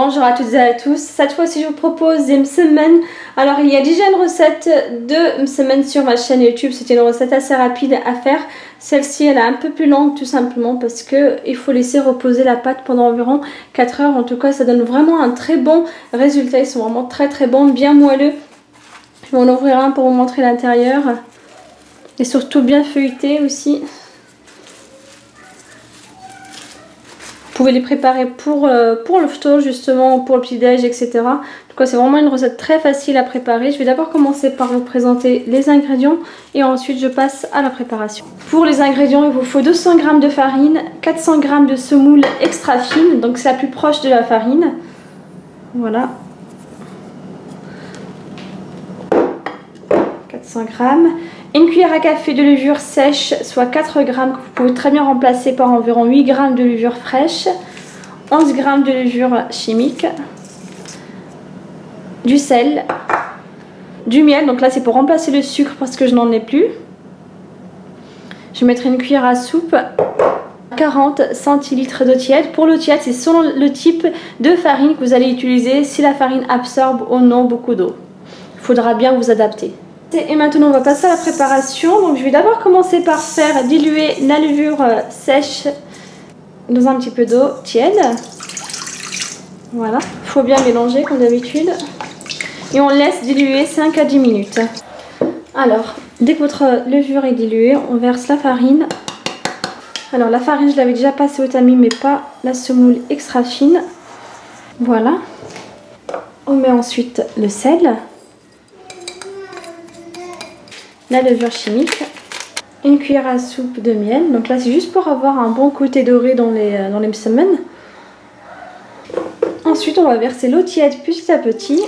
Bonjour à toutes et à tous, cette fois-ci je vous propose des msemen. Alors il y a déjà une recette de msemen sur ma chaîne YouTube, c'était une recette assez rapide à faire. Celle-ci elle est un peu plus longue tout simplement parce qu'il faut laisser reposer la pâte pendant environ 4 heures. En tout cas ça donne vraiment un très bon résultat, ils sont vraiment très bons, bien moelleux. Je vais en ouvrir un pour vous montrer l'intérieur et surtout bien feuilleté aussi. Vous pouvez les préparer pour le fto justement, pour le petit déj, etc. En tout cas c'est vraiment une recette très facile à préparer. Je vais d'abord commencer par vous présenter les ingrédients et ensuite je passe à la préparation. Pour les ingrédients il vous faut 200 g de farine, 400 g de semoule extra fine, donc c'est la plus proche de la farine. Voilà. 400 g. Une cuillère à café de levure sèche, soit 4 g, que vous pouvez très bien remplacer par environ 8 g de levure fraîche, 11 g de levure chimique, du sel, du miel, donc là c'est pour remplacer le sucre parce que je n'en ai plus. Je mettrai une cuillère à soupe, 40 centilitres d'eau tiède. Pour l'eau tiède, c'est selon le type de farine que vous allez utiliser, si la farine absorbe ou non beaucoup d'eau. Il faudra bien vous adapter. Et maintenant on va passer à la préparation. Donc je vais d'abord commencer par faire diluer la levure sèche dans un petit peu d'eau tiède. Voilà, il faut bien mélanger comme d'habitude. Et on laisse diluer 5 à 10 minutes. Alors, dès que votre levure est diluée, on verse la farine. Alors la farine je l'avais déjà passée au tamis mais pas la semoule extra fine. Voilà. On met ensuite le sel. La levure chimique, une cuillère à soupe de miel, donc là c'est juste pour avoir un bon côté doré dans les msemen. Ensuite on va verser l'eau tiède petit à petit,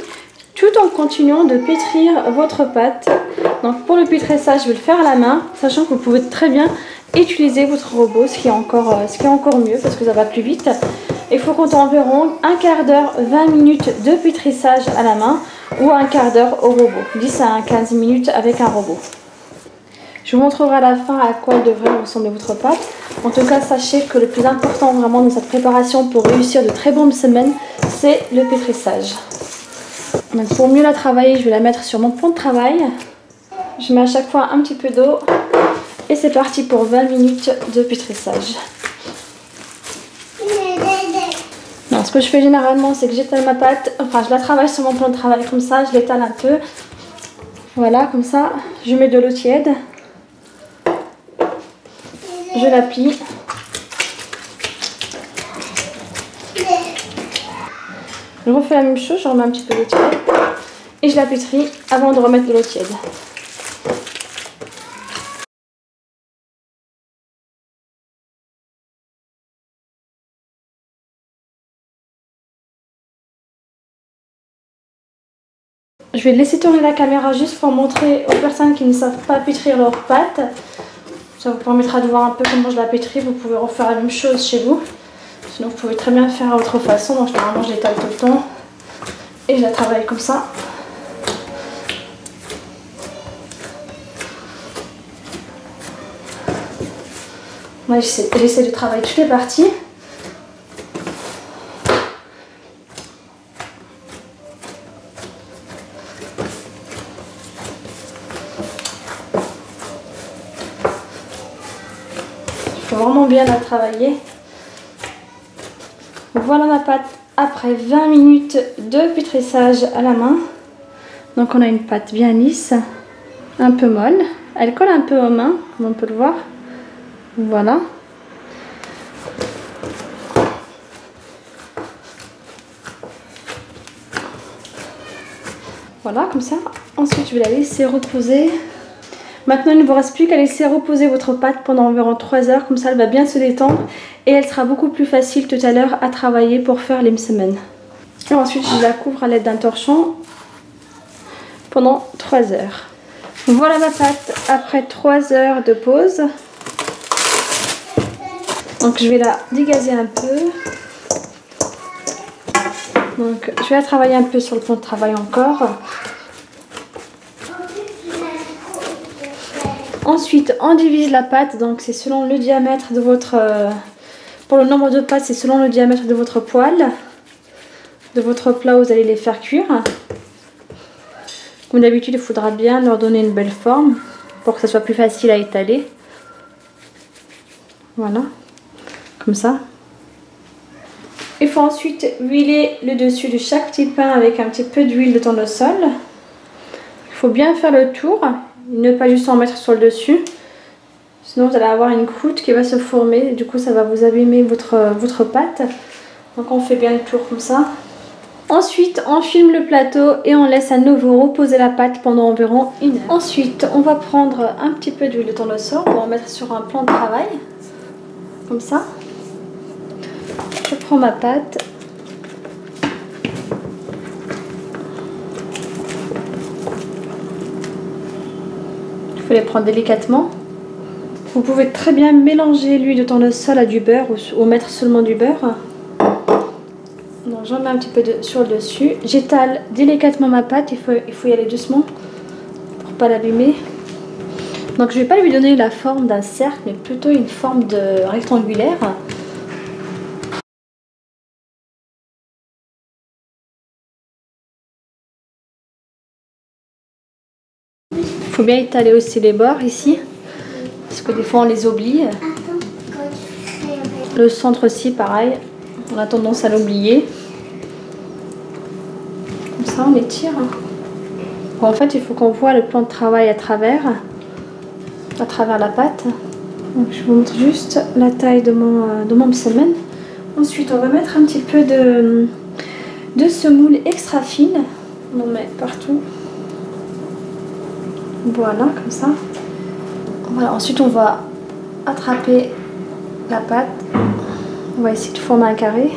tout en continuant de pétrir votre pâte. Donc pour le pétrissage je vais le faire à la main, sachant que vous pouvez très bien utiliser votre robot, ce qui est encore mieux parce que ça va plus vite. Il faut compter environ un quart d'heure, 20 minutes de pétrissage à la main ou un quart d'heure au robot, 10 à 15 minutes avec un robot. Je vous montrerai à la fin à quoi devrait ressembler votre pâte. En tout cas, sachez que le plus important vraiment dans cette préparation pour réussir de très bons msemen, c'est le pétrissage. Donc pour mieux la travailler, je vais la mettre sur mon plan de travail. Je mets à chaque fois un petit peu d'eau et c'est parti pour 20 minutes de pétrissage. Non, ce que je fais généralement, c'est que j'étale ma pâte, enfin je la travaille sur mon plan de travail comme ça, je l'étale un peu. Voilà, comme ça, je mets de l'eau tiède. Je la plie. Je refais la même chose, je remets un petit peu d'eau tiède. Et je la pétris avant de remettre de l'eau tiède. Je vais laisser tourner la caméra juste pour montrer aux personnes qui ne savent pas pétrir leurs pâtes. Ça vous permettra de voir un peu comment je la pétris. Vous pouvez refaire la même chose chez vous. Sinon vous pouvez très bien faire à votre façon. Donc généralement je l'étale tout le temps. Et je la travaille comme ça. Moi j'essaie de travailler toutes les parties. Vraiment bien la travailler. Voilà ma pâte après 20 minutes de pétrissage à la main. Donc on a une pâte bien lisse, un peu molle. Elle colle un peu aux mains, comme on peut le voir. Voilà. Voilà, comme ça. Ensuite je vais la laisser reposer. Maintenant, il ne vous reste plus qu'à laisser reposer votre pâte pendant environ 3 heures. Comme ça, elle va bien se détendre et elle sera beaucoup plus facile tout à l'heure à travailler pour faire les msemen. Et ensuite, je la couvre à l'aide d'un torchon pendant 3 heures. Voilà ma pâte après 3 heures de pause. Donc, je vais la dégazer un peu. Donc, je vais la travailler un peu sur le plan de travail encore. Ensuite, on divise la pâte, donc c'est selon le diamètre de votre... pour le nombre de pâtes, c'est selon le diamètre de votre poêle. de votre plat où vous allez les faire cuire. Comme d'habitude, il faudra bien leur donner une belle forme pour que ça soit plus facile à étaler. Voilà, comme ça. Il faut ensuite huiler le dessus de chaque petit pain avec un petit peu d'huile de tournesol. Il faut bien faire le tour, ne pas juste en mettre sur le dessus. Sinon vous allez avoir une croûte qui va se former et du coup ça va vous abîmer votre pâte. Donc on fait bien le tour comme ça. Ensuite on filme le plateau et on laisse à nouveau reposer la pâte pendant environ 1 heure. Ensuite on va prendre un petit peu d'huile de tournesol pour en mettre sur un plan de travail. Comme ça. Je prends ma pâte. Il faut les prendre délicatement. Vous pouvez très bien mélanger l'huile de tournesol à du beurre ou mettre seulement du beurre. Donc j'en mets un petit peu sur le dessus. J'étale délicatement ma pâte, il faut y aller doucement pour pas l'abîmer. Donc je ne vais pas lui donner la forme d'un cercle, mais plutôt une forme de rectangulaire. Il faut bien étaler aussi les bords ici, parce que des fois on les oublie. Le centre aussi pareil, on a tendance à l'oublier. Comme ça on étire. Bon, en fait il faut qu'on voit le plan de travail à travers la pâte. Donc, je vous montre juste la taille de mon msemen. Ensuite on va mettre un petit peu de semoule extra fine. On en met partout. Voilà, comme ça. Voilà, ensuite on va attraper la pâte. On va essayer de former un carré.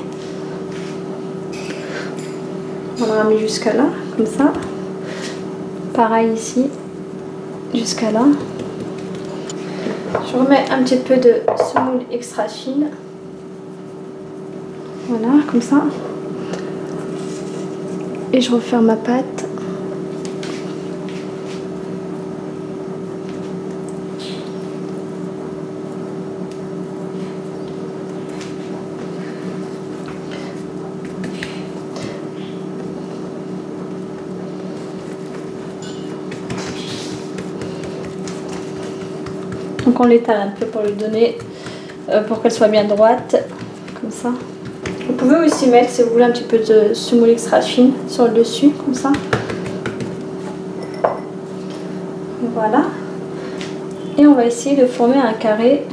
On la ramène jusqu'à là, comme ça. Pareil ici, jusqu'à là. Je remets un petit peu de semoule extra fine. Voilà, comme ça. Et je referme ma pâte. Donc on l'étale un peu pour lui donner, pour qu'elle soit bien droite, comme ça. Vous pouvez aussi mettre, si vous voulez, un petit peu de semoule extra fine sur le dessus, comme ça. Voilà. Et on va essayer de former un carré.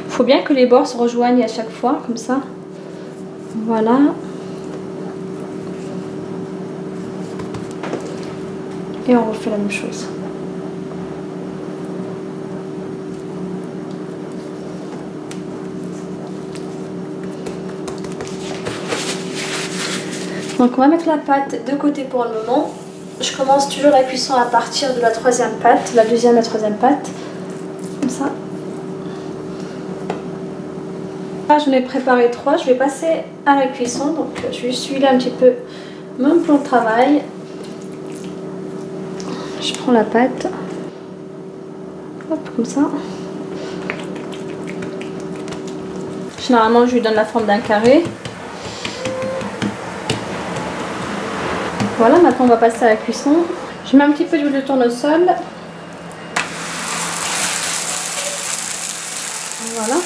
Il faut bien que les bords se rejoignent à chaque fois, comme ça. Voilà. Et on refait la même chose. Donc on va mettre la pâte de côté pour le moment. Je commence toujours la cuisson à partir de la 3e pâte, la 2e et la 3e pâte. Comme ça. Là j'en ai préparé 3, je vais passer à la cuisson. Donc je suis là un petit peu mon plan de travail. Je prends la pâte, hop, comme ça. Généralement, je lui donne la forme d'un carré. Voilà, maintenant on va passer à la cuisson. Je mets un petit peu d'huile de tournesol. Voilà.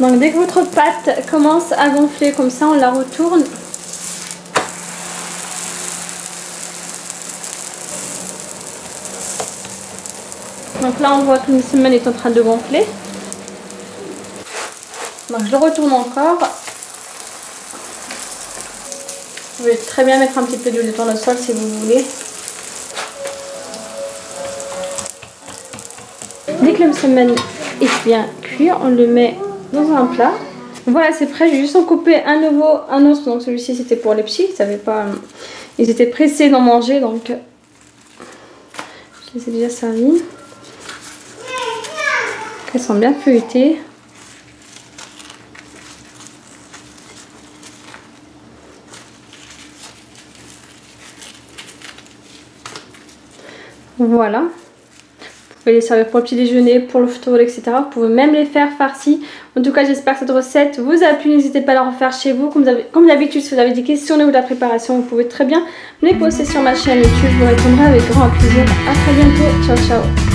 Donc dès que votre pâte commence à gonfler comme ça, on la retourne. Donc là on voit que msemen est en train de gonfler. Donc je le retourne encore. Vous pouvez très bien mettre un petit peu d'huile de tournesol si vous voulez. Dès que le msemen est bien cuit, on le met dans un plat. Voilà, c'est prêt. J'ai juste en coupé un autre. Donc celui-ci c'était pour les petits. Ils étaient pressés d'en manger, donc je les ai déjà servis. Elles sont bien feuilletées. Voilà. Vous pouvez les servir pour le petit déjeuner, pour le football, etc. Vous pouvez même les faire farcis. En tout cas, j'espère que cette recette vous a plu. N'hésitez pas à la refaire chez vous. Comme d'habitude, si vous avez des questions au niveau de la préparation, vous pouvez très bien me les poster sur ma chaîne YouTube. Je vous répondrai avec grand plaisir. A très bientôt. Ciao, ciao.